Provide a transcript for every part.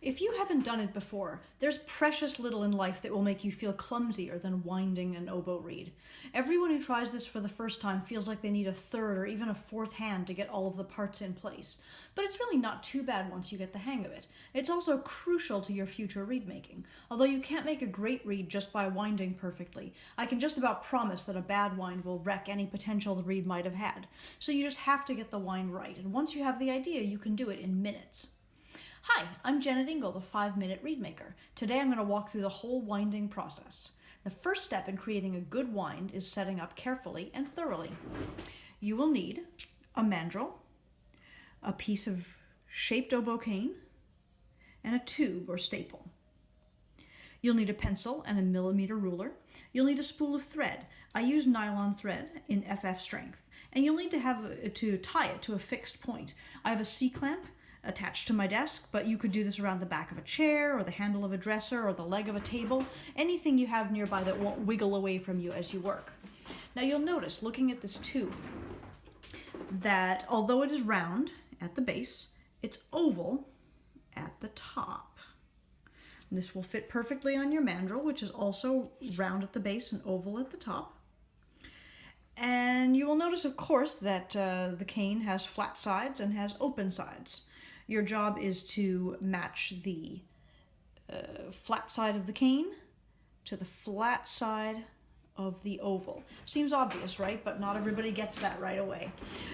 If you haven't done it before, there's precious little in life that will make you feel clumsier than winding an oboe reed. Everyone who tries this for the first time feels like they need a third or even a fourth hand to get all of the parts in place. But it's really not too bad once you get the hang of it. It's also crucial to your future reed making. Although you can't make a great reed just by winding perfectly, I can just about promise that a bad wind will wreck any potential the reed might have had. So you just have to get the wind right, and once you have the idea, you can do it in minutes. Hi, I'm Jennet Ingle, the 5-Minute Reedmaker. Today I'm going to walk through the whole winding process. The first step in creating a good wind is setting up carefully and thoroughly. You will need a mandrel, a piece of shaped oboe cane, and a tube or staple. You'll need a pencil and a millimeter ruler. You'll need a spool of thread. I use nylon thread in FF strength. And you'll need to tie it to a fixed point. I have a C-clamp attached to my desk, but you could do this around the back of a chair or the handle of a dresser or the leg of a table, anything you have nearby that won't wiggle away from you as you work. Now you'll notice, looking at this tube, that although it is round at the base, it's oval at the top. And this will fit perfectly on your mandrel, which is also round at the base and oval at the top. And you will notice, of course, that the cane has flat sides and has open sides. Your job is to match the flat side of the cane to the flat side of the oval. Seems obvious, right? But not everybody gets that right away.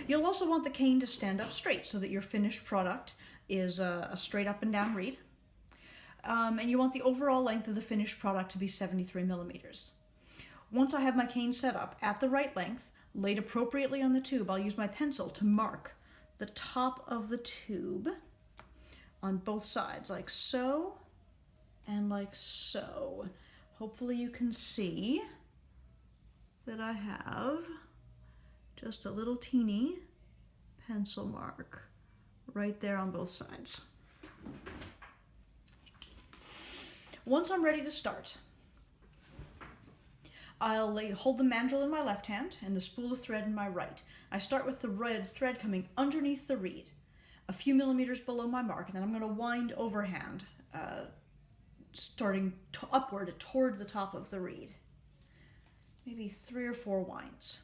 You'll also want the cane to stand up straight so that your finished product is a straight up and down reed. And you want the overall length of the finished product to be 73 millimeters. Once I have my cane set up at the right length, laid appropriately on the tube, I'll use my pencil to mark the top of the tube on both sides, like so and like so. Hopefully you can see that I have just a little teeny pencil mark right there on both sides. Once I'm ready to start, I'll hold the mandrel in my left hand and the spool of thread in my right. I start with the red thread coming underneath the reed, a few millimeters below my mark, and then I'm going to wind overhand, starting upward toward the top of the reed. Maybe 3 or 4 winds.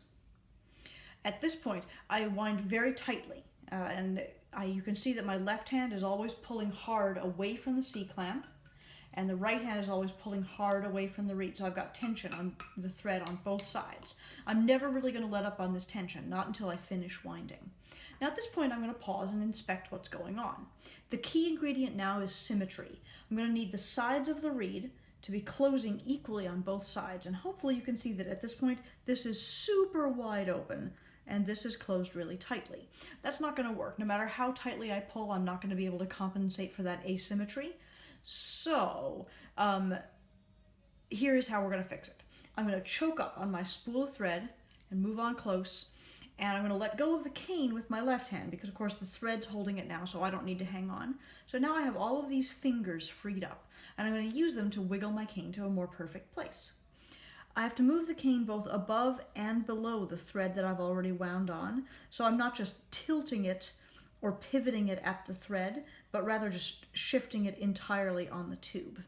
At this point, I wind very tightly, you can see that my left hand is always pulling hard away from the C-clamp, and the right hand is always pulling hard away from the reed, so I've got tension on the thread on both sides. I'm never really going to let up on this tension, not until I finish winding. Now at this point I'm going to pause and inspect what's going on. The key ingredient now is symmetry. I'm going to need the sides of the reed to be closing equally on both sides, and hopefully you can see that at this point this is super wide open and this is closed really tightly. That's not going to work. No matter how tightly I pull, I'm not going to be able to compensate for that asymmetry. So here is how we're going to fix it. I'm going to choke up on my spool of thread and move on close, and I'm going to let go of the cane with my left hand because of course the thread's holding it now, so I don't need to hang on. So now I have all of these fingers freed up, and I'm going to use them to wiggle my cane to a more perfect place. I have to move the cane both above and below the thread that I've already wound on, so I'm not just tilting it or pivoting it at the thread, but rather just shifting it entirely on the tube.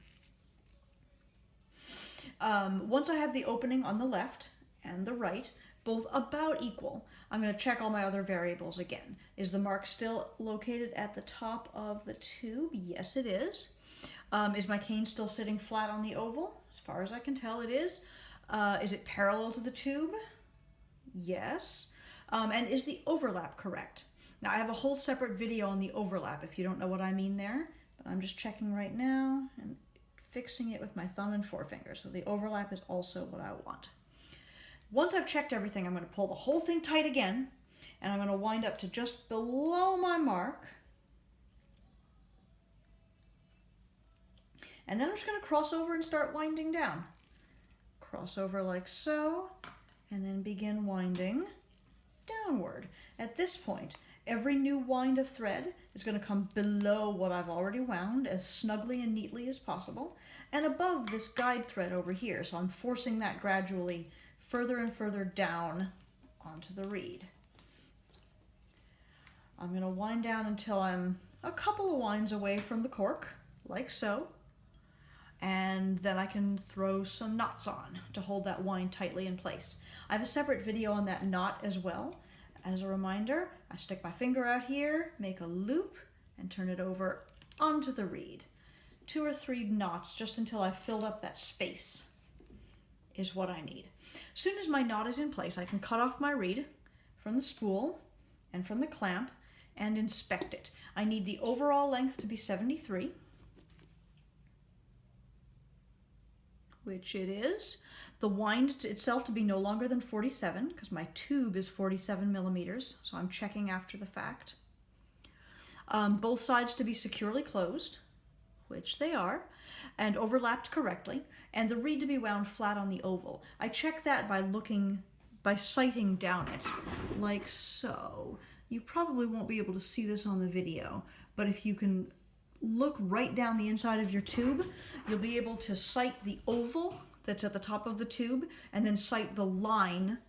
Once I have the opening on the left and the right, both about equal, I'm going to check all my other variables again. Is the mark still located at the top of the tube? Yes, it is. Is my cane still sitting flat on the oval? As far as I can tell, it is. Is it parallel to the tube? Yes. And is the overlap correct? Now I have a whole separate video on the overlap if you don't know what I mean there, but I'm just checking right now and fixing it with my thumb and forefinger, so the overlap is also what I want. Once I've checked everything, I'm going to pull the whole thing tight again, and I'm going to wind up to just below my mark, and then I'm just going to cross over and start winding down. Cross over like so, and then begin winding downward. At this point, every new wind of thread is going to come below what I've already wound as snugly and neatly as possible, and above this guide thread over here, so I'm forcing that gradually further and further down onto the reed. I'm going to wind down until I'm a couple of winds away from the cork, like so. And then I can throw some knots on to hold that wind tightly in place. I have a separate video on that knot as well. As a reminder, I stick my finger out here, make a loop, and turn it over onto the reed. 2 or 3 knots just until I've filled up that space is what I need. As soon as my knot is in place, I can cut off my reed from the spool and from the clamp and inspect it. I need the overall length to be 73, which it is. The wind itself to be no longer than 47, because my tube is 47 millimeters, so I'm checking after the fact. Both sides to be securely closed, which they are, and overlapped correctly, and the reed to be wound flat on the oval. I check that by sighting down it, like so. You probably won't be able to see this on the video, but if you can look right down the inside of your tube, you'll be able to sight the oval that's at the top of the tube, and then sight the line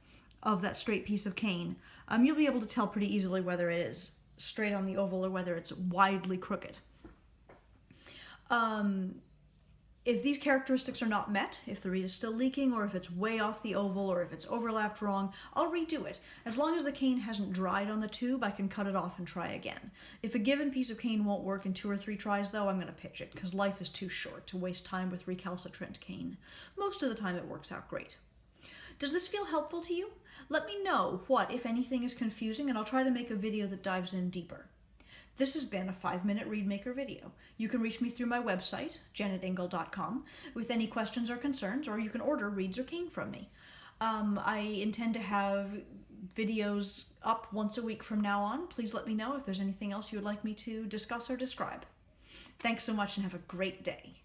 of that straight piece of cane. You'll be able to tell pretty easily whether it is straight on the oval or whether it's widely crooked. If these characteristics are not met, if the reed is still leaking, or if it's way off the oval, or if it's overlapped wrong, I'll redo it. As long as the cane hasn't dried on the tube, I can cut it off and try again. If a given piece of cane won't work in 2 or 3 tries, though, I'm going to pitch it, because life is too short to waste time with recalcitrant cane. Most of the time it works out great. Does this feel helpful to you? Let me know what, if anything, is confusing, and I'll try to make a video that dives in deeper. This has been a 5-minute Reedmaker video. You can reach me through my website, jennetingle.com, with any questions or concerns, or you can order reeds or cane from me. I intend to have videos up once a week from now on. Please let me know if there's anything else you would like me to discuss or describe. Thanks so much and have a great day.